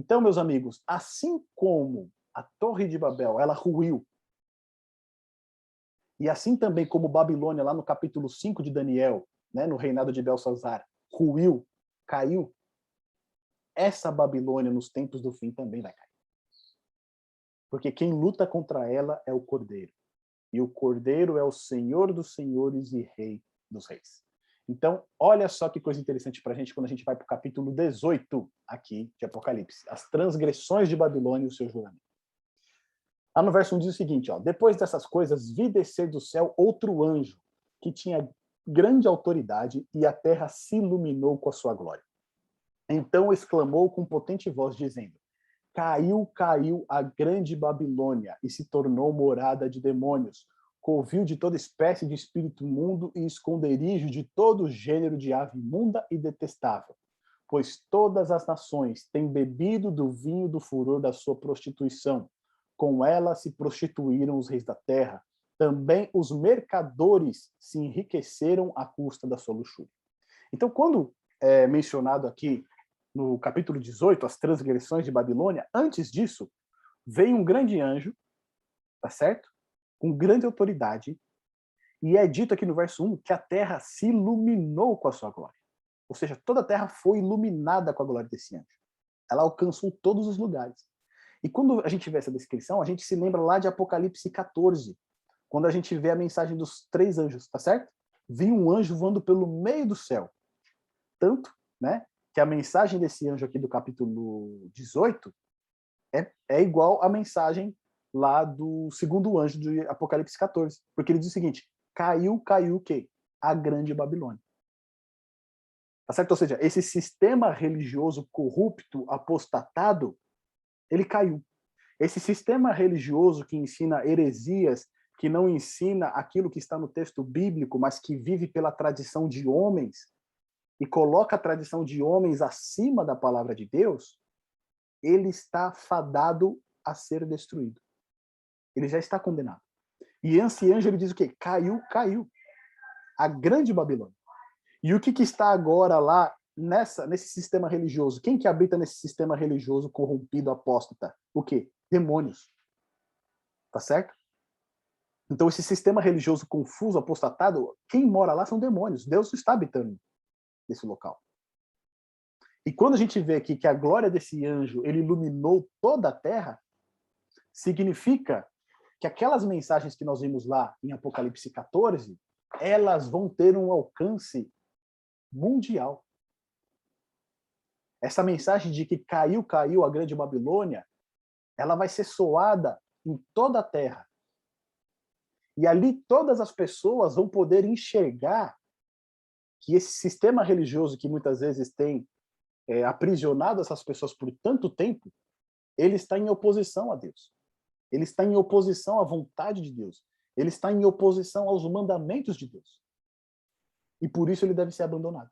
Então, meus amigos, assim como a Torre de Babel, ela ruiu, e assim também como Babilônia, lá no capítulo 5 de Daniel, né, no reinado de Belsazar, ruiu, caiu, essa Babilônia nos tempos do fim também vai cair. Porque quem luta contra ela é o Cordeiro. E o Cordeiro é o Senhor dos senhores e Rei dos reis. Então, olha só que coisa interessante para a gente quando a gente vai para o capítulo 18 aqui de Apocalipse. As transgressões de Babilônia e o seu julgamento. Lá no verso 1 diz o seguinte, ó, depois dessas coisas, vi descer do céu outro anjo, que tinha grande autoridade, e a terra se iluminou com a sua glória. Então exclamou com potente voz, dizendo, caiu, caiu a grande Babilônia, e se tornou morada de demônios, covil de toda espécie de espírito imundo e esconderijo de todo gênero de ave imunda e detestável. Pois todas as nações têm bebido do vinho do furor da sua prostituição. Com ela se prostituíram os reis da terra. Também os mercadores se enriqueceram à custa da sua luxúria. Então, quando é mencionado aqui no capítulo 18, as transgressões de Babilônia, antes disso, veio um grande anjo, tá certo? Com grande autoridade, e é dito aqui no verso 1 que a terra se iluminou com a sua glória. Ou seja, toda a terra foi iluminada com a glória desse anjo. Ela alcançou todos os lugares. E quando a gente vê essa descrição, a gente se lembra lá de Apocalipse 14, quando a gente vê a mensagem dos 3 anjos, tá certo? Vi um anjo voando pelo meio do céu. Tanto, né, que a mensagem desse anjo aqui do capítulo 18 é igual à mensagem lá do segundo anjo de Apocalipse 14, porque ele diz o seguinte, caiu, caiu o quê? A grande Babilônia. Tá certo? Ou seja, esse sistema religioso corrupto, apostatado, ele caiu. Esse sistema religioso que ensina heresias, que não ensina aquilo que está no texto bíblico, mas que vive pela tradição de homens, e coloca a tradição de homens acima da palavra de Deus, ele está fadado a ser destruído. Ele já está condenado. E esse anjo ele diz o quê? Caiu, caiu. A grande Babilônia. E o que está agora lá nesse sistema religioso? Quem que habita nesse sistema religioso corrompido, apóstata? O quê? Demônios. Tá certo? Então esse sistema religioso confuso, apostatado, quem mora lá são demônios. Deus está habitando nesse local. E quando a gente vê aqui que a glória desse anjo ele iluminou toda a terra, significa que aquelas mensagens que nós vimos lá em Apocalipse 14, elas vão ter um alcance mundial. Essa mensagem de que caiu, caiu a grande Babilônia, ela vai ser soada em toda a terra. E ali todas as pessoas vão poder enxergar que esse sistema religioso que muitas vezes tem aprisionado essas pessoas por tanto tempo, ele está em oposição a Deus. Ele está em oposição à vontade de Deus. Ele está em oposição aos mandamentos de Deus. E por isso ele deve ser abandonado.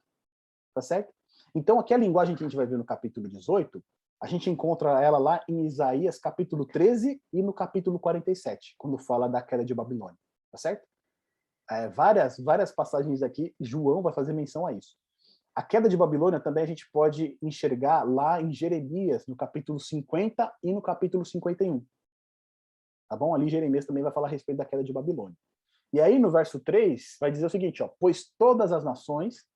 Tá certo? Então, aqui a linguagem que a gente vai ver no capítulo 18, a gente encontra ela lá em Isaías capítulo 13 e no capítulo 47, quando fala da queda de Babilônia. Tá certo? Várias passagens aqui, João vai fazer menção a isso. A queda de Babilônia também a gente pode enxergar lá em Jeremias, no capítulo 50 e no capítulo 51. Tá bom? Ali Jeremias também vai falar a respeito da queda de Babilônia. E aí no verso 3 vai dizer o seguinte, ó, pois todas as nações,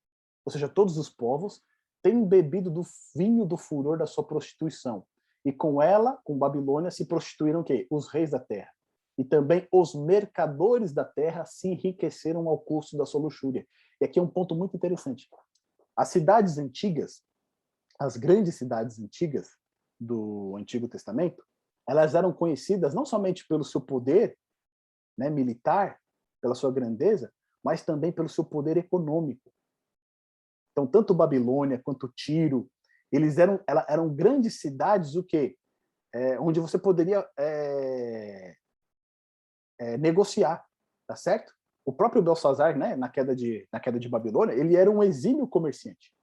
ou seja, todos os povos, têm bebido do vinho do furor da sua prostituição. E com ela, com Babilônia, se prostituíram o quê? Os reis da terra. E também os mercadores da terra se enriqueceram ao custo da sua luxúria. E aqui é um ponto muito interessante. As cidades antigas, as grandes cidades antigas do Antigo Testamento, elas eram conhecidas não somente pelo seu poder, né, militar, pela sua grandeza, mas também pelo seu poder econômico. Então, tanto Babilônia quanto Tiro, eram grandes cidades, o quê? Onde você poderia negociar, tá certo? O próprio Belsazar, né, na queda de Babilônia, ele era um exímio comerciante.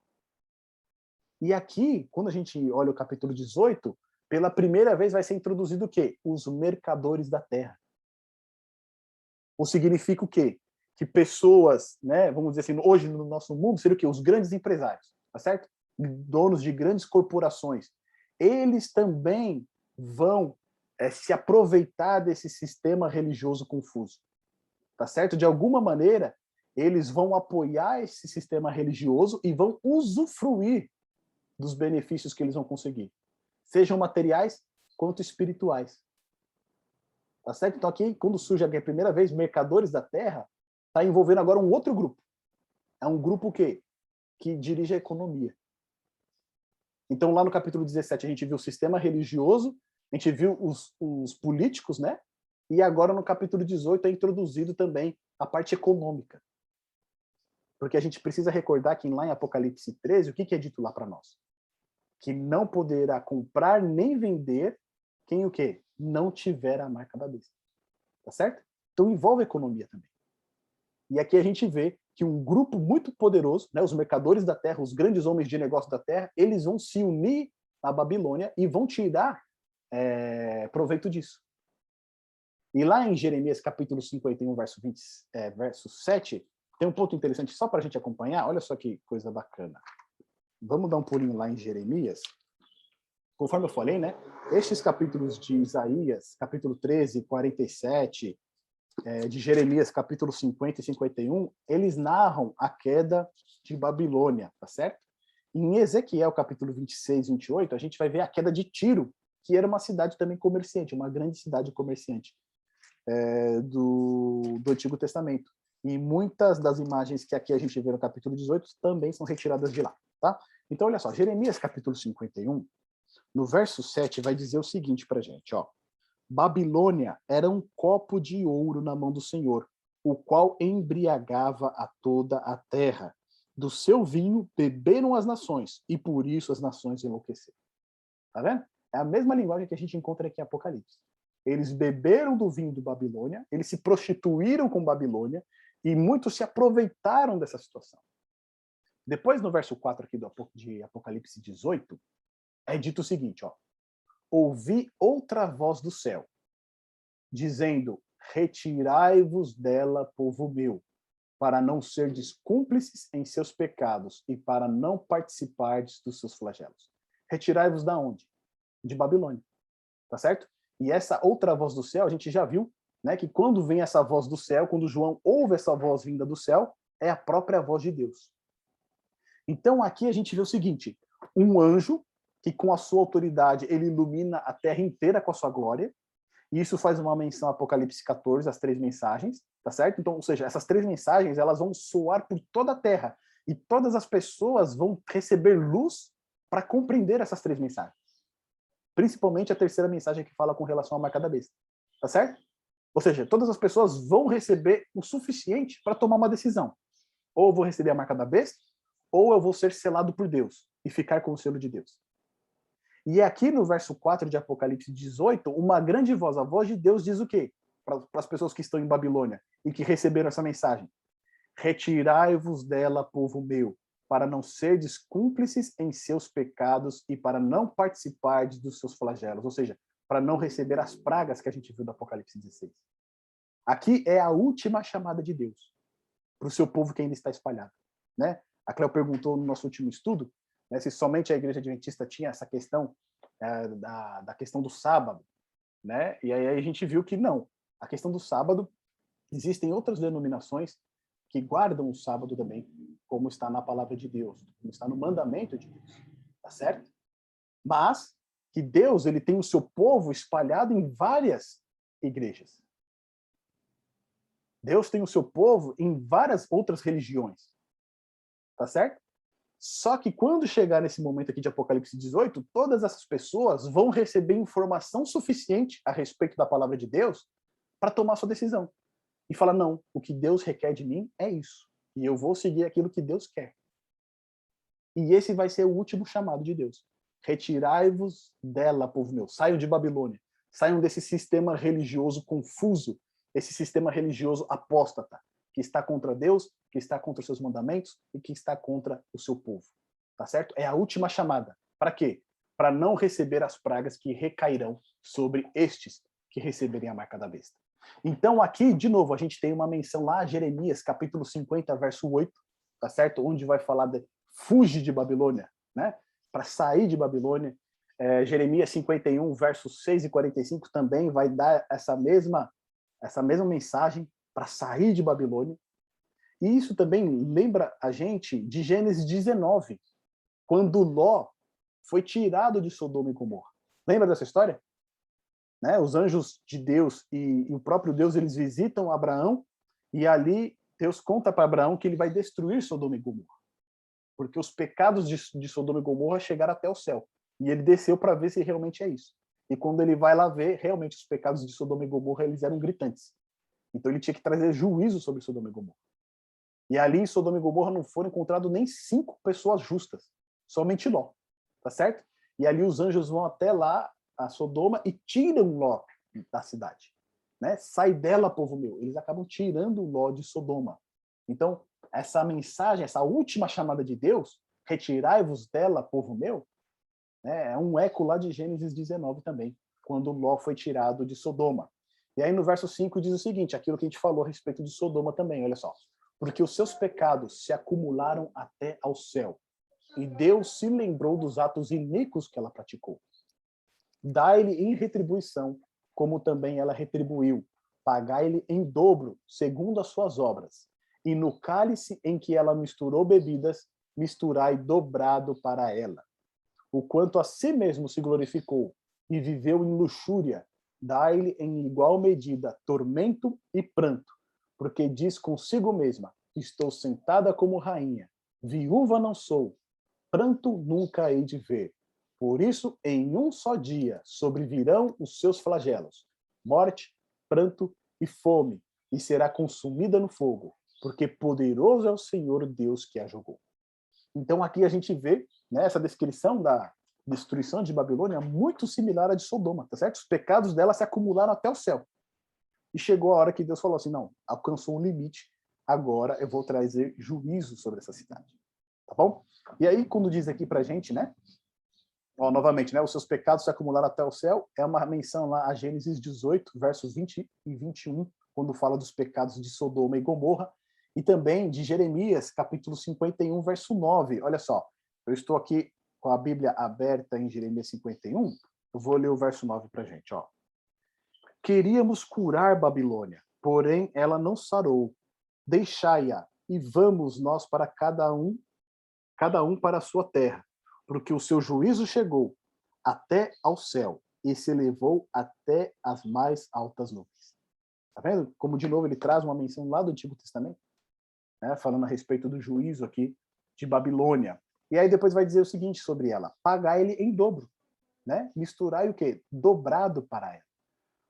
E aqui, quando a gente olha o capítulo 18, pela primeira vez vai ser introduzido o quê? Os mercadores da terra. Ou significa o quê? Que pessoas, né, vamos dizer assim, hoje no nosso mundo, seriam o quê? Os grandes empresários, tá certo? Donos de grandes corporações. eles também vão se aproveitar desse sistema religioso confuso. Tá certo? De alguma maneira, eles vão apoiar esse sistema religioso e vão usufruir dos benefícios que eles vão conseguir, sejam materiais quanto espirituais. Tá certo? Então aqui, quando surge a primeira vez, mercadores da terra, está envolvendo agora um outro grupo. É um grupo que dirige a economia. Então lá no capítulo 17 a gente viu o sistema religioso, a gente viu os políticos, né? E agora no capítulo 18 é introduzido também a parte econômica. Porque a gente precisa recordar que lá em Apocalipse 13, o que é dito lá para nós? Que não poderá comprar nem vender quem o quê? Não tiver a marca da besta. Tá certo? Então envolve a economia também. E aqui a gente vê que um grupo muito poderoso, né, os mercadores da terra, os grandes homens de negócio da terra, eles vão se unir à Babilônia e vão tirar proveito disso. E lá em Jeremias capítulo 51, verso 7, tem um ponto interessante só para a gente acompanhar. Olha só que coisa bacana. Vamos dar um pulinho lá em Jeremias. Conforme eu falei, né? Estes capítulos de Isaías, capítulo 13, 47, de Jeremias, capítulo 50 e 51, eles narram a queda de Babilônia, tá certo? Em Ezequiel, capítulo 26 e 28, a gente vai ver a queda de Tiro, que era uma cidade também comerciante, uma grande cidade comerciante do Antigo Testamento. E muitas das imagens que aqui a gente vê no capítulo 18 também são retiradas de lá, tá? Então, olha só, Jeremias, capítulo 51, no verso 7, vai dizer o seguinte pra gente, ó. Babilônia era um copo de ouro na mão do Senhor, o qual embriagava a toda a terra. Do seu vinho beberam as nações, e por isso as nações enlouqueceram. Tá vendo? É a mesma linguagem que a gente encontra aqui em Apocalipse. Eles beberam do vinho do Babilônia, eles se prostituíram com Babilônia, e muitos se aproveitaram dessa situação. Depois, no verso 4 aqui de Apocalipse 18, é dito o seguinte, ó. Ouvi outra voz do céu, dizendo, retirai-vos dela, povo meu, para não serdes cúmplices em seus pecados e para não participardes dos seus flagelos. Retirai-vos da onde? De Babilônia, tá certo? E essa outra voz do céu, a gente já viu, né, que quando vem essa voz do céu, quando João ouve essa voz vinda do céu, é a própria voz de Deus. Então aqui a gente vê o seguinte, um anjo que com a sua autoridade ele ilumina a terra inteira com a sua glória, e isso faz uma menção a Apocalipse 14, as 3 mensagens, tá certo? Então, ou seja, essas 3 mensagens, elas vão soar por toda a terra, e todas as pessoas vão receber luz para compreender essas 3 mensagens. Principalmente a terceira mensagem que fala com relação à marca da besta, tá certo? Ou seja, todas as pessoas vão receber o suficiente para tomar uma decisão. Ou eu vou receber a marca da besta, ou eu vou ser selado por Deus e ficar com o selo de Deus. E aqui no verso 4 de Apocalipse 18, uma grande voz, a voz de Deus diz o quê? Para as pessoas que estão em Babilônia e que receberam essa mensagem. Retirai-vos dela, povo meu, para não serdes cúmplices em seus pecados e para não participardes dos seus flagelos. Ou seja, para não receber as pragas que a gente viu do Apocalipse 16. Aqui é a última chamada de Deus para o seu povo que ainda está espalhado. Né? A Cleo perguntou no nosso último estudo, né, se somente a Igreja Adventista tinha essa questão da questão do sábado, né? E aí a gente viu que não. A questão do sábado, existem outras denominações que guardam o sábado também, como está na palavra de Deus, como está no mandamento de Deus, tá certo? Mas que Deus ele tem o seu povo espalhado em várias igrejas. Deus tem o seu povo em várias outras religiões, tá certo? Só que quando chegar nesse momento aqui de Apocalipse 18, todas essas pessoas vão receber informação suficiente a respeito da palavra de Deus para tomar sua decisão. E falar, não, o que Deus requer de mim é isso. E eu vou seguir aquilo que Deus quer. E esse vai ser o último chamado de Deus. Retirai-vos dela, povo meu. Saiam de Babilônia. Saiam desse sistema religioso confuso, esse sistema religioso apóstata, que está contra Deus, que está contra os seus mandamentos e que está contra o seu povo. Tá certo? É a última chamada. Para quê? Para não receber as pragas que recairão sobre estes que receberem a marca da besta. Então aqui, de novo, a gente tem uma menção lá, Jeremias, capítulo 50, verso 8, tá certo? Onde vai falar de fuge de Babilônia, né? Para sair de Babilônia. Jeremias 51, versos 6 e 45, também vai dar essa mesma mensagem para sair de Babilônia. E isso também lembra a gente de Gênesis 19, quando Ló foi tirado de Sodoma e Gomorra. Lembra dessa história? Né? Os anjos de Deus e o próprio Deus, eles visitam Abraão, e ali Deus conta para Abraão que ele vai destruir Sodoma e Gomorra, porque os pecados de Sodoma e Gomorra chegaram até o céu. E ele desceu para ver se realmente é isso. E quando ele vai lá ver, realmente os pecados de Sodoma e Gomorra, eles eram gritantes. Então ele tinha que trazer juízo sobre Sodoma e Gomorra. E ali em Sodoma e Gomorra não foram encontrados nem 5 pessoas justas, somente Ló, tá certo? E ali os anjos vão até lá, a Sodoma, e tiram Ló da cidade. Né? Sai dela, povo meu. Eles acabam tirando Ló de Sodoma. Então, essa mensagem, essa última chamada de Deus, retirai-vos dela, povo meu, né, é um eco lá de Gênesis 19 também, quando Ló foi tirado de Sodoma. E aí no verso 5 diz o seguinte, aquilo que a gente falou a respeito de Sodoma também, olha só. Porque os seus pecados se acumularam até ao céu, e Deus se lembrou dos atos iníquos que ela praticou. Dai-lhe em retribuição, como também ela retribuiu. Pagai-lhe em dobro, segundo as suas obras. E no cálice em que ela misturou bebidas, misturai dobrado para ela. O quanto a si mesmo se glorificou e viveu em luxúria, dai-lhe em igual medida tormento e pranto, porque diz consigo mesma, estou sentada como rainha, viúva não sou, pranto nunca hei de ver. Por isso, em um só dia sobrevirão os seus flagelos, morte, pranto e fome, e será consumida no fogo, porque poderoso é o Senhor Deus que a jogou. Então aqui a gente vê, né, essa descrição da destruição de Babilônia muito similar à de Sodoma, tá certo? Os pecados dela se acumularam até o céu. E chegou a hora que Deus falou assim, não, alcançou um limite, agora eu vou trazer juízo sobre essa cidade. Tá bom? E aí, quando diz aqui pra gente, né, ó, novamente, né, os seus pecados se acumularam até o céu, é uma menção lá a Gênesis 18, versos 20 e 21, quando fala dos pecados de Sodoma e Gomorra, e também de Jeremias, capítulo 51, verso 9. Olha só, eu estou aqui com a Bíblia aberta em Jeremias 51, eu vou ler o verso 9 pra gente, ó. Queríamos curar Babilônia, porém ela não sarou. Deixai-a, e vamos nós para cada um para a sua terra, porque o seu juízo chegou até ao céu e se elevou até as mais altas nuvens. Tá vendo? Como de novo ele traz uma menção lá do Antigo Testamento, né, falando a respeito do juízo aqui de Babilônia. E aí depois vai dizer o seguinte sobre ela: pagar ele em dobro, né? Misturar e o quê? Dobrado para ela.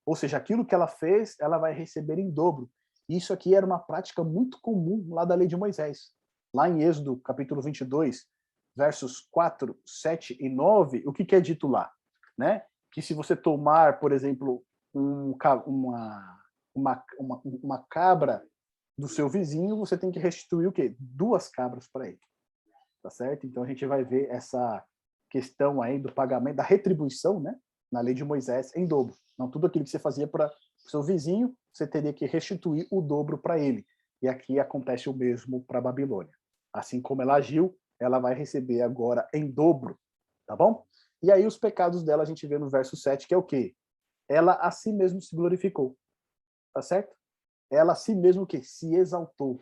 Ou seja, aquilo que ela fez, ela vai receber em dobro. Isso aqui era uma prática muito comum lá da lei de Moisés. Lá em Êxodo, capítulo 22, versos 4, 7 e 9, o que é dito lá? Né? Que se você tomar, por exemplo, uma cabra do seu vizinho, você tem que restituir o quê? 2 cabras para ele. Tá certo? Então a gente vai ver essa questão aí do pagamento, da retribuição, né? Na lei de Moisés, em dobro. Não tudo aquilo que você fazia para o seu vizinho, você teria que restituir o dobro para ele. E aqui acontece o mesmo para a Babilônia. Assim como ela agiu, ela vai receber agora em dobro, tá bom? E aí os pecados dela a gente vê no verso 7, que é o quê? Ela a si mesmo se glorificou, tá certo? Ela a si mesmo o quê? Se exaltou.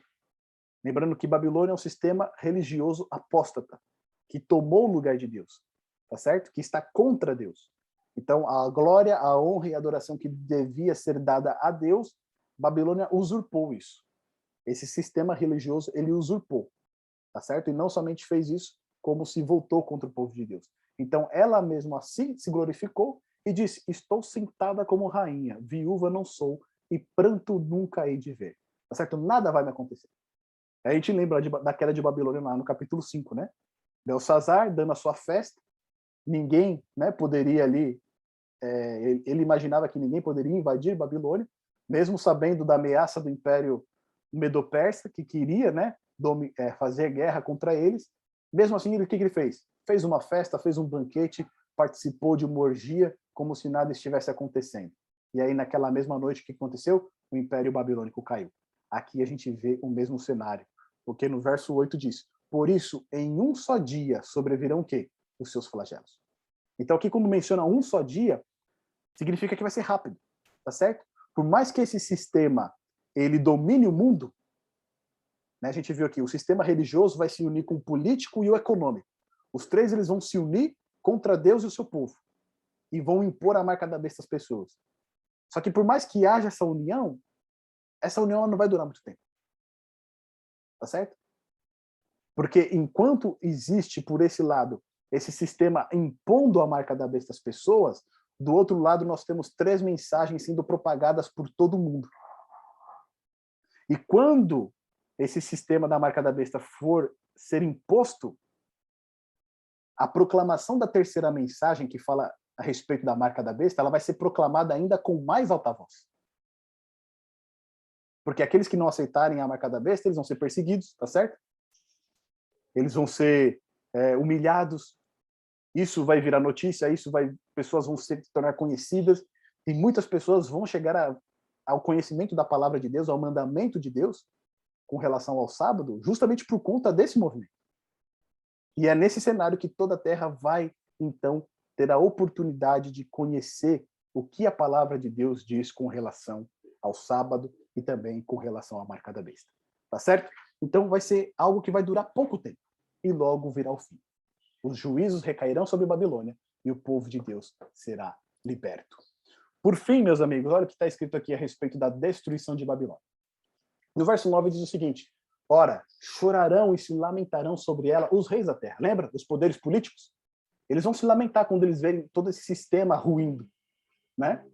Lembrando que Babilônia é um sistema religioso apóstata, que tomou o lugar de Deus, tá certo? Que está contra Deus. Então, a glória, a honra e a adoração que devia ser dada a Deus, Babilônia usurpou isso. Esse sistema religioso, ele usurpou, tá certo? E não somente fez isso, como se voltou contra o povo de Deus. Então, ela mesma assim se glorificou e disse, estou sentada como rainha, viúva não sou, e pranto nunca hei de ver. Tá certo? Nada vai me acontecer. A gente lembra da queda de Babilônia lá no capítulo 5, né? Belsazar dando a sua festa, ninguém, né, poderia ali, ele imaginava que ninguém poderia invadir Babilônia, mesmo sabendo da ameaça do Império Medo-Persa, que queria, né, fazer guerra contra eles. Mesmo assim, o que ele fez? Fez uma festa, fez um banquete, participou de uma orgia, como se nada estivesse acontecendo. E aí, naquela mesma noite, o que aconteceu? O Império Babilônico caiu. Aqui a gente vê o mesmo cenário, porque no verso 8 diz, por isso, em um só dia sobrevirão o quê? Os seus flagelos. Então aqui quando menciona um só dia, significa que vai ser rápido, tá certo? Por mais que esse sistema ele domine o mundo, né, a gente viu aqui, o sistema religioso vai se unir com o político e o econômico. Os três eles vão se unir contra Deus e o seu povo e vão impor a marca da besta às pessoas. Só que por mais que haja essa união ela não vai durar muito tempo. Tá certo? Porque enquanto existe por esse lado esse sistema impondo a marca da besta às pessoas, do outro lado nós temos 3 mensagens sendo propagadas por todo mundo. E quando esse sistema da marca da besta for ser imposto, a proclamação da terceira mensagem que fala a respeito da marca da besta, ela vai ser proclamada ainda com mais alta voz. Porque aqueles que não aceitarem a marca da besta, eles vão ser perseguidos, tá certo? Eles vão ser humilhados. Isso vai virar notícia, pessoas vão se tornar conhecidas, e muitas pessoas vão chegar ao conhecimento da palavra de Deus, ao mandamento de Deus, com relação ao sábado, justamente por conta desse movimento. E é nesse cenário que toda a terra vai, então, ter a oportunidade de conhecer o que a palavra de Deus diz com relação ao sábado e também com relação à marca da besta. Tá certo? Então vai ser algo que vai durar pouco tempo e logo virá o fim. Os juízos recairão sobre Babilônia e o povo de Deus será liberto. Por fim, meus amigos, olha o que está escrito aqui a respeito da destruição de Babilônia. No verso 9 diz o seguinte: ora, chorarão e se lamentarão sobre ela os reis da terra. Lembra? Os poderes políticos? Eles vão se lamentar quando eles verem todo esse sistema ruindo, né?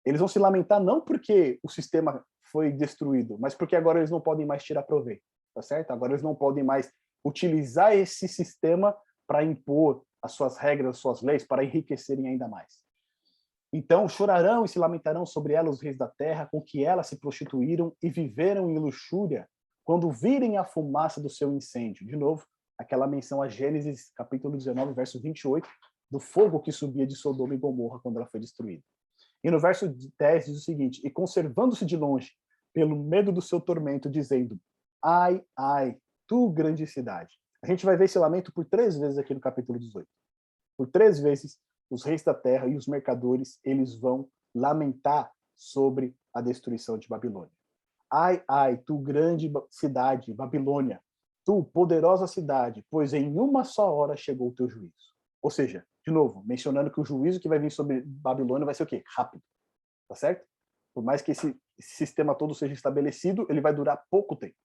Eles vão se lamentar não porque o sistema foi destruído, mas porque agora eles não podem mais tirar proveito, tá certo? Agora eles não podem mais utilizar esse sistema para impor as suas regras, as suas leis, para enriquecerem ainda mais. Então chorarão e se lamentarão sobre ela os reis da terra, com que elas se prostituíram e viveram em luxúria, quando virem a fumaça do seu incêndio. De novo, aquela menção a Gênesis, capítulo 19, verso 28, do fogo que subia de Sodoma e Gomorra quando ela foi destruída. E no verso 10 diz o seguinte: e conservando-se de longe, pelo medo do seu tormento, dizendo: ai, ai, tu grande cidade. A gente vai ver esse lamento por 3 vezes aqui no capítulo 18. Por 3 vezes, os reis da terra e os mercadores, eles vão lamentar sobre a destruição de Babilônia. Ai, ai, tu grande cidade, Babilônia, tu poderosa cidade, pois em uma só hora chegou o teu juízo. Ou seja, de novo, mencionando que o juízo que vai vir sobre Babilônia vai ser o quê? Rápido. Tá certo? Por mais que esse sistema todo seja estabelecido, ele vai durar pouco tempo.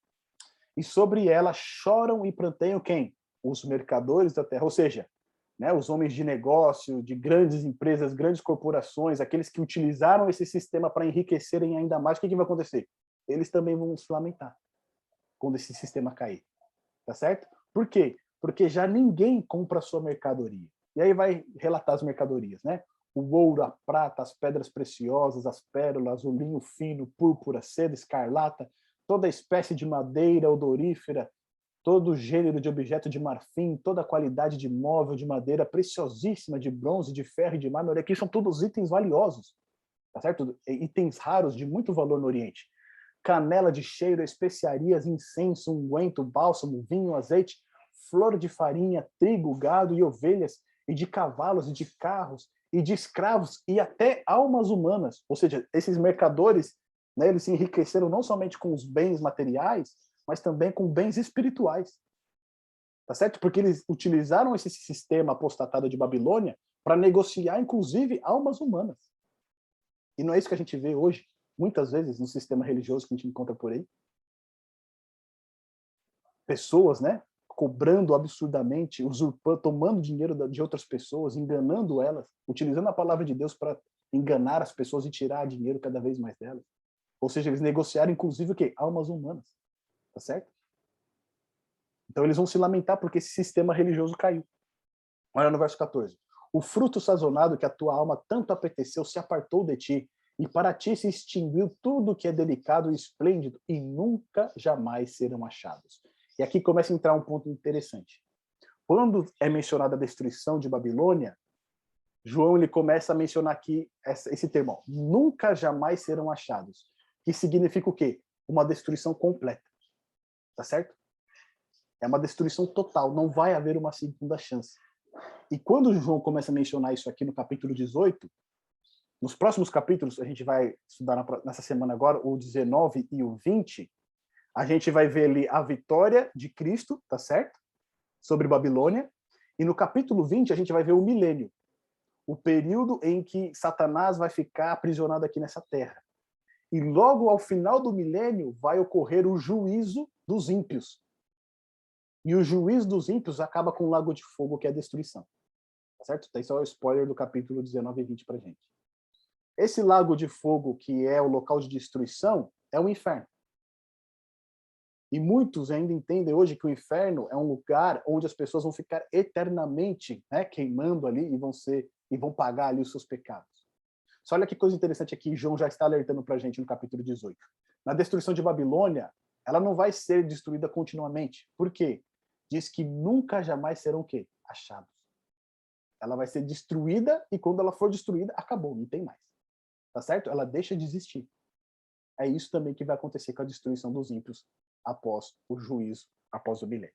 E sobre ela choram e pranteiam quem? Os mercadores da terra, ou seja, né, os homens de negócio, de grandes empresas, grandes corporações, aqueles que utilizaram esse sistema para enriquecerem ainda mais. O que vai acontecer? Eles também vão se lamentar quando esse sistema cair. Tá certo? Por quê? Porque já ninguém compra a sua mercadoria. E aí vai relatar as mercadorias, né? O ouro, a prata, as pedras preciosas, as pérolas, o linho fino, púrpura, seda, escarlata, toda espécie de madeira odorífera, todo gênero de objeto de marfim, toda a qualidade de móvel, de madeira preciosíssima, de bronze, de ferro e de mármore. Aqui são todos itens valiosos, tá certo? Itens raros de muito valor no Oriente. Canela de cheiro, especiarias, incenso, unguento, bálsamo, vinho, azeite, flor de farinha, trigo, gado e ovelhas, e de cavalos e de carros, e de escravos, e até almas humanas. Ou seja, esses mercadores, né, eles se enriqueceram não somente com os bens materiais, mas também com bens espirituais. Tá certo? Porque eles utilizaram esse sistema apostatado de Babilônia para negociar, inclusive, almas humanas. E não é isso que a gente vê hoje, muitas vezes, no sistema religioso que a gente encontra por aí. Pessoas, né, cobrando absurdamente, usurpando, tomando dinheiro de outras pessoas, enganando elas, utilizando a palavra de Deus para enganar as pessoas e tirar dinheiro cada vez mais delas. Ou seja, eles negociaram, inclusive, o quê? Almas humanas. Tá certo? Então eles vão se lamentar porque esse sistema religioso caiu. Olha no verso 14. O fruto sazonado que a tua alma tanto apeteceu se apartou de ti, e para ti se extinguiu tudo que é delicado e esplêndido, e nunca jamais serão achados. E aqui começa a entrar um ponto interessante. Quando é mencionada a destruição de Babilônia, João ele começa a mencionar aqui esse termo, ó, nunca jamais serão achados, que significa o quê? Uma destruição completa. Tá certo? É uma destruição total, não vai haver uma segunda chance. E quando João começa a mencionar isso aqui no capítulo 18, nos próximos capítulos, a gente vai estudar nessa semana agora, o 19 e o 20, a gente vai ver ali a vitória de Cristo, tá certo? Sobre Babilônia. E no capítulo 20, a gente vai ver o milênio, o período em que Satanás vai ficar aprisionado aqui nessa terra. E logo ao final do milênio vai ocorrer o juízo dos ímpios. E o juízo dos ímpios acaba com o lago de fogo, que é a destruição. Tá certo? Então, esse é o spoiler do capítulo 19 e 20 pra gente. Esse lago de fogo, que é o local de destruição, é o inferno. E muitos ainda entendem hoje que o inferno é um lugar onde as pessoas vão ficar eternamente, né, queimando ali e vão pagar ali os seus pecados. Só olha que coisa interessante aqui, João já está alertando para a gente no capítulo 18. Na destruição de Babilônia, ela não vai ser destruída continuamente. Por quê? Diz que nunca jamais serão o quê? Achados. Ela vai ser destruída e quando ela for destruída, acabou, não tem mais. Tá certo? Ela deixa de existir. É isso também que vai acontecer com a destruição dos ímpios após o juízo, após o milênio.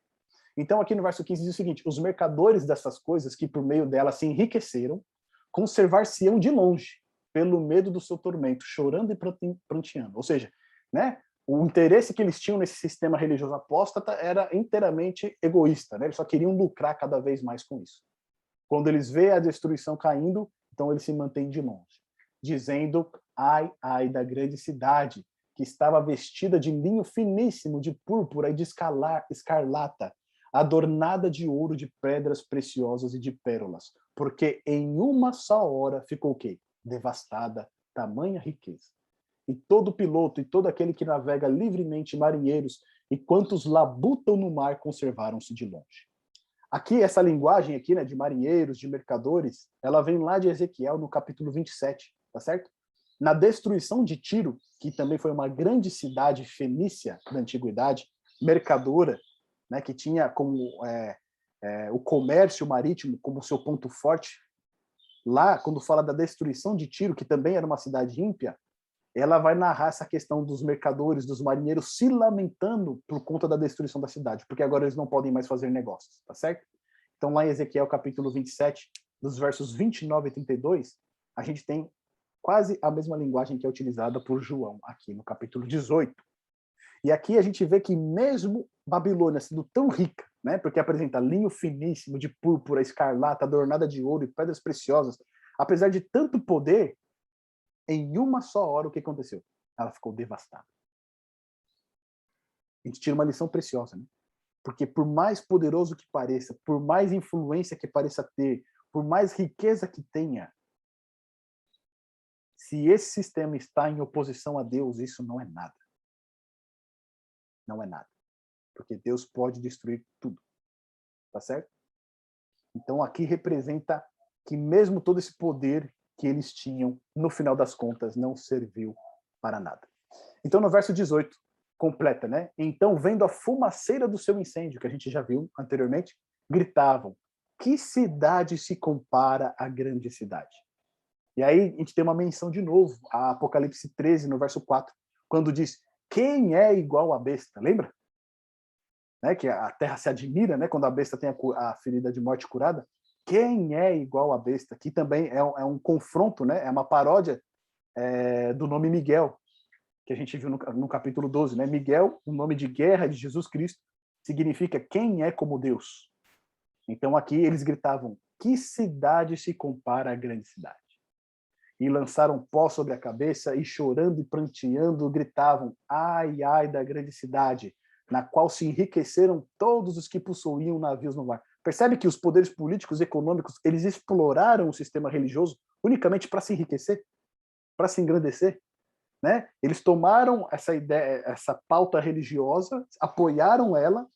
Então, aqui no verso 15 diz o seguinte: os mercadores dessas coisas que por meio delas se enriqueceram, conservar-se-ão de longe, pelo medo do seu tormento, chorando e pranteando. Ou seja, né, o interesse que eles tinham nesse sistema religioso apóstata era inteiramente egoísta, né? Eles só queriam lucrar cada vez mais com isso. Quando eles veem a destruição caindo, então eles se mantêm de longe, dizendo: ai, ai da grande cidade, que estava vestida de linho finíssimo, de púrpura e de escarlata, adornada de ouro, de pedras preciosas e de pérolas, porque em uma só hora ficou o quê? Devastada, tamanha riqueza. E todo piloto e todo aquele que navega livremente, marinheiros, e quantos labutam no mar, conservaram-se de longe. Aqui, essa linguagem aqui, né, de marinheiros, de mercadores, ela vem lá de Ezequiel, no capítulo 27, tá certo? Na destruição de Tiro, que também foi uma grande cidade fenícia da antiguidade, mercadora, né, que tinha como o comércio marítimo como seu ponto forte, lá, quando fala da destruição de Tiro, que também era uma cidade ímpia, ela vai narrar essa questão dos mercadores, dos marinheiros se lamentando por conta da destruição da cidade, porque agora eles não podem mais fazer negócios, tá certo? Então, lá em Ezequiel, capítulo 27, dos versos 29 e 32, a gente tem quase a mesma linguagem que é utilizada por João aqui no capítulo 18. E aqui a gente vê que mesmo Babilônia sendo tão rica, né, porque apresenta linho finíssimo, de púrpura, escarlata, adornada de ouro e pedras preciosas, apesar de tanto poder, em uma só hora o que aconteceu? Ela ficou devastada. A gente tira uma lição preciosa, né? Porque por mais poderoso que pareça, por mais influência que pareça ter, por mais riqueza que tenha, se esse sistema está em oposição a Deus, isso não é nada. Não é nada. Porque Deus pode destruir tudo. Tá certo? Então aqui representa que mesmo todo esse poder que eles tinham, no final das contas, não serviu para nada. Então no verso 18, completa, né? Então, vendo a fumaceira do seu incêndio, que a gente já viu anteriormente, gritavam: que cidade se compara à grande cidade? E aí a gente tem uma menção de novo, a Apocalipse 13, no verso 4, quando diz: quem é igual à besta? Lembra? Né, que a terra se admira, né, quando a besta tem a ferida de morte curada. Quem é igual à besta? Que também é um confronto, né, é uma paródia do nome Miguel, que a gente viu no capítulo 12. Né? Miguel, o nome de guerra de Jesus Cristo, significa quem é como Deus. Então aqui eles gritavam: que cidade se compara à grande cidade? E lançaram pó sobre a cabeça e chorando e pranteando gritavam: ai, ai da grande cidade, na qual se enriqueceram todos os que possuíam navios no mar. Percebe que os poderes políticos e econômicos, eles exploraram o sistema religioso unicamente para se enriquecer, para se engrandecer, né? Eles tomaram essa ideia, essa pauta religiosa, apoiaram ela,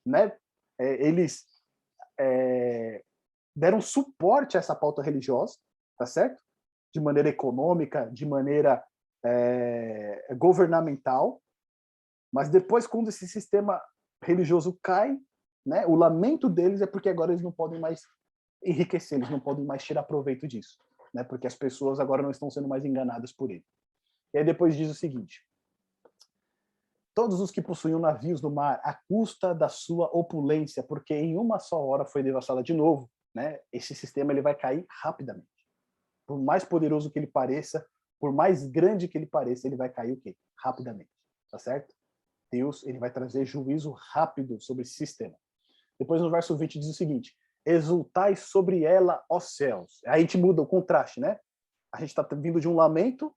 né? Eles deram suporte a essa pauta religiosa, tá certo? De maneira econômica, de maneira governamental, mas depois, quando esse sistema religioso cai, né, o lamento deles é porque agora eles não podem mais enriquecer, eles não podem mais tirar proveito disso, né, porque as pessoas agora não estão sendo mais enganadas por ele. E aí depois diz o seguinte: todos os que possuíam navios no mar, à custa da sua opulência, porque em uma só hora foi devastada de novo, né, esse sistema ele vai cair rapidamente. Por mais poderoso que ele pareça, por mais grande que ele pareça, ele vai cair o quê? Rapidamente, tá certo? Deus ele vai trazer juízo rápido sobre esse sistema. Depois no verso 20 diz o seguinte: exultai sobre ela, ó céus. Aí a gente muda o contraste, né? A gente está vindo de um lamento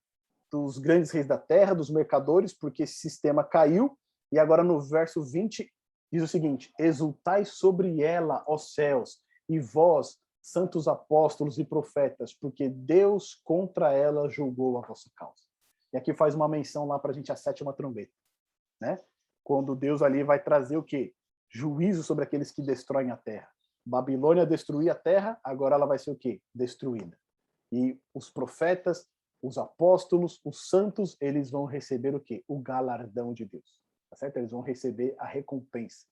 dos grandes reis da terra, dos mercadores, porque esse sistema caiu, e agora no verso 20 diz o seguinte: exultai sobre ela, ó céus, e vós, santos apóstolos e profetas, porque Deus contra ela julgou a vossa causa. E aqui faz uma menção lá para a gente a sétima trombeta, né? Quando Deus ali vai trazer o quê? Juízo sobre aqueles que destroem a terra. Babilônia destruía a terra, agora ela vai ser o quê? Destruída. E os profetas, os apóstolos, os santos, eles vão receber o quê? O galardão de Deus. Tá certo? Eles vão receber a recompensa.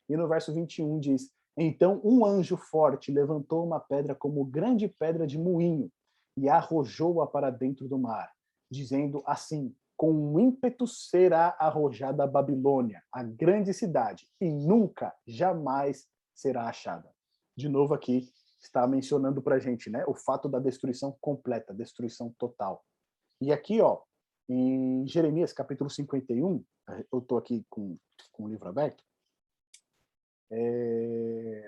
E no verso 21 diz: então um anjo forte levantou uma pedra como grande pedra de moinho e arrojou-a para dentro do mar, dizendo assim: com um ímpeto será arrojada a Babilônia, a grande cidade, e nunca, jamais será achada. De novo aqui, está mencionando para a gente, né, o fato da destruição completa, destruição total. E aqui, ó, em Jeremias, capítulo 51, eu estou aqui com o livro aberto,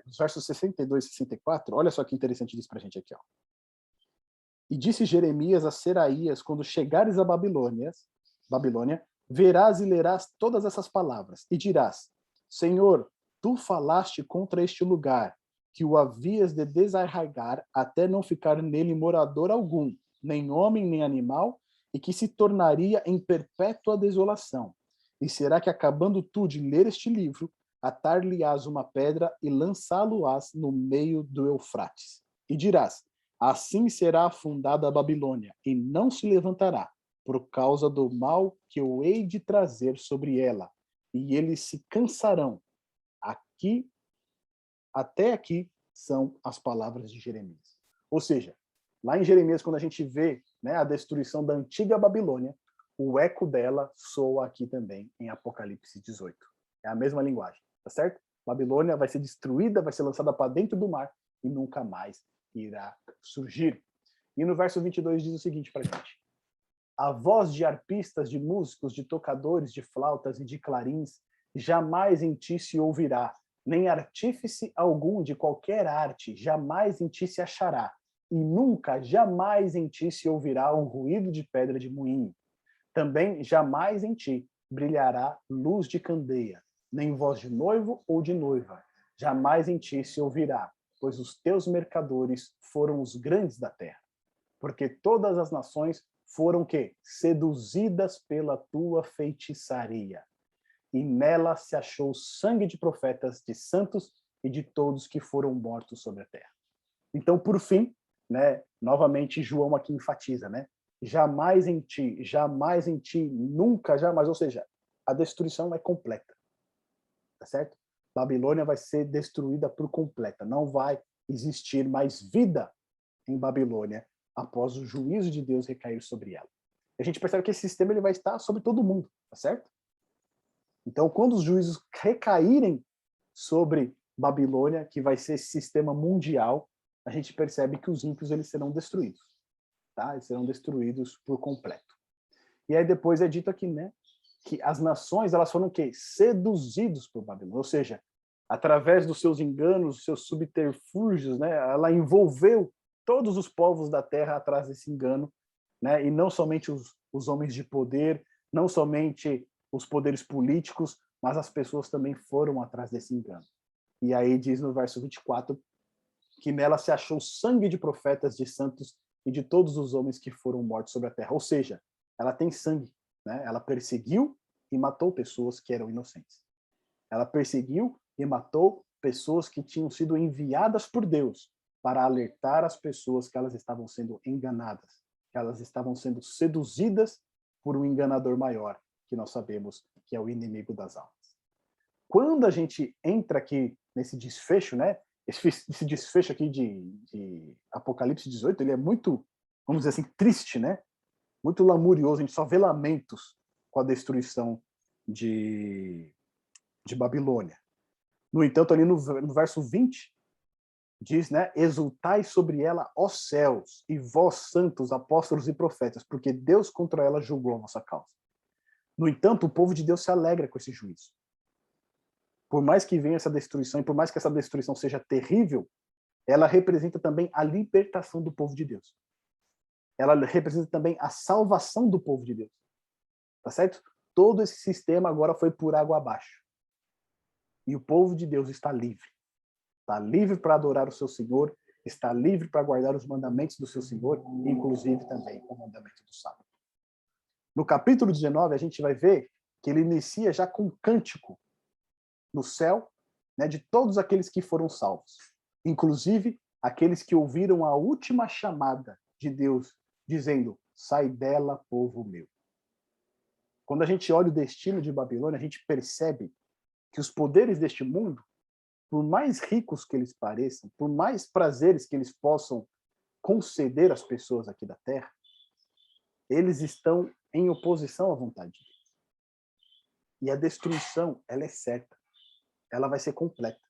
nos versos 62 e 64, olha só que interessante diz para a gente aqui, ó. E disse Jeremias a Seraías: quando chegares a Babilônia, verás e lerás todas essas palavras, e dirás: Senhor, tu falaste contra este lugar, que o havias de desarraigar até não ficar nele morador algum, nem homem, nem animal, e que se tornaria em perpétua desolação. E será que, acabando tu de ler este livro, atar-lhe-ás uma pedra e lançá-lo-ás no meio do Eufrates. E dirás: assim será afundada a Babilônia, e não se levantará, por causa do mal que eu hei de trazer sobre ela. E eles se cansarão. Aqui, até aqui, são as palavras de Jeremias. Ou seja, lá em Jeremias, quando a gente vê, né, a destruição da antiga Babilônia, o eco dela soa aqui também em Apocalipse 18. É a mesma linguagem, tá certo? Babilônia vai ser destruída, vai ser lançada para dentro do mar e nunca mais irá surgir. E no verso 22 diz o seguinte para a gente: a voz de arpistas, de músicos, de tocadores, de flautas e de clarins jamais em ti se ouvirá, nem artífice algum de qualquer arte jamais em ti se achará, e nunca, jamais em ti se ouvirá um ruído de pedra de moinho. Também jamais em ti brilhará luz de candeia, nem voz de noivo ou de noiva. Jamais em ti se ouvirá, pois os teus mercadores foram os grandes da terra. Porque todas as nações foram que seduzidas pela tua feitiçaria. E nela se achou sangue de profetas, de santos e de todos que foram mortos sobre a terra. Então, por fim, né, novamente João aqui enfatiza, né? Jamais em ti, nunca, jamais, ou seja, a destruição é completa, tá certo? Babilônia vai ser destruída por completa, não vai existir mais vida em Babilônia após o juízo de Deus recair sobre ela. A gente percebe que esse sistema ele vai estar sobre todo mundo, tá certo? Então, quando os juízos recaírem sobre Babilônia, que vai ser esse sistema mundial, a gente percebe que os ímpios eles serão destruídos, tá? Eles serão destruídos por completo. E aí depois é dito aqui, né, que as nações elas foram o quê? Seduzidos por Babilônia, ou seja, através dos seus enganos, dos seus subterfúgios, né, ela envolveu todos os povos da terra atrás desse engano, né, e não somente os homens de poder, não somente os poderes políticos, mas as pessoas também foram atrás desse engano. E aí diz no verso 24 que nela se achou sangue de profetas, de santos e de todos os homens que foram mortos sobre a terra. Ou seja, ela tem sangue, né? Ela perseguiu e matou pessoas que eram inocentes. Ela perseguiu e matou pessoas que tinham sido enviadas por Deus para alertar as pessoas que elas estavam sendo enganadas, que elas estavam sendo seduzidas por um enganador maior, que nós sabemos que é o inimigo das almas. Quando a gente entra aqui nesse desfecho, né? Esse desfecho aqui de Apocalipse 18, ele é muito, vamos dizer assim, triste, né? Muito lamurioso, a gente só vê lamentos com a destruição de Babilônia. No entanto, ali no verso 20, Diz, né? Exultai sobre ela, ó céus, e vós, santos, apóstolos e profetas, porque Deus contra ela julgou a nossa causa. No entanto, o povo de Deus se alegra com esse juízo. Por mais que venha essa destruição, e por mais que essa destruição seja terrível, ela representa também a libertação do povo de Deus. Ela representa também a salvação do povo de Deus. Tá certo? Todo esse sistema agora foi por água abaixo. E o povo de Deus está livre. Está livre para adorar o seu Senhor, está livre para guardar os mandamentos do seu Senhor, inclusive também o mandamento do sábado. No capítulo 19, a gente vai ver que ele inicia já com um cântico no céu, né, de todos aqueles que foram salvos, inclusive aqueles que ouviram a última chamada de Deus, dizendo: sai dela, povo meu. Quando a gente olha o destino de Babilônia, a gente percebe que os poderes deste mundo, por mais ricos que eles pareçam, por mais prazeres que eles possam conceder às pessoas aqui da Terra, eles estão em oposição à vontade de Deus. E a destruição, ela é certa. Ela vai ser completa.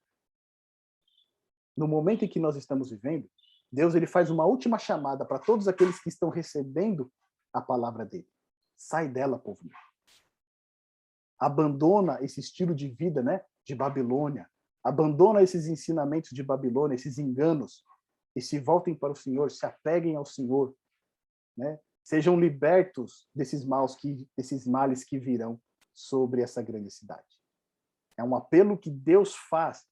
No momento em que nós estamos vivendo, Deus ele faz uma última chamada para todos aqueles que estão recebendo a palavra dele. Sai dela, povo meu. Abandona esse estilo de vida, né, de Babilônia. Abandona esses ensinamentos de Babilônia, esses enganos, e se voltem para o Senhor, se apeguem ao Senhor, né? Sejam libertos desses males que virão sobre essa grande cidade. É um apelo que Deus faz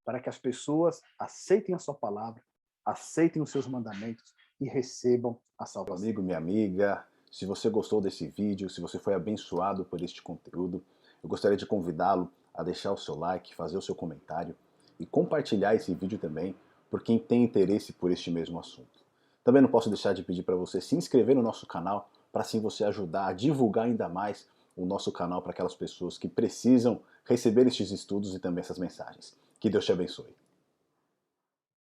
para que as pessoas aceitem a sua palavra, aceitem os seus mandamentos e recebam a salvação. Meu amigo, minha amiga, se você gostou desse vídeo, se você foi abençoado por este conteúdo, eu gostaria de convidá-lo a deixar o seu like, fazer o seu comentário e compartilhar esse vídeo também por quem tem interesse por este mesmo assunto. Também não posso deixar de pedir para você se inscrever no nosso canal, para assim você ajudar a divulgar ainda mais o nosso canal para aquelas pessoas que precisam receber estes estudos e também essas mensagens. Que Deus te abençoe.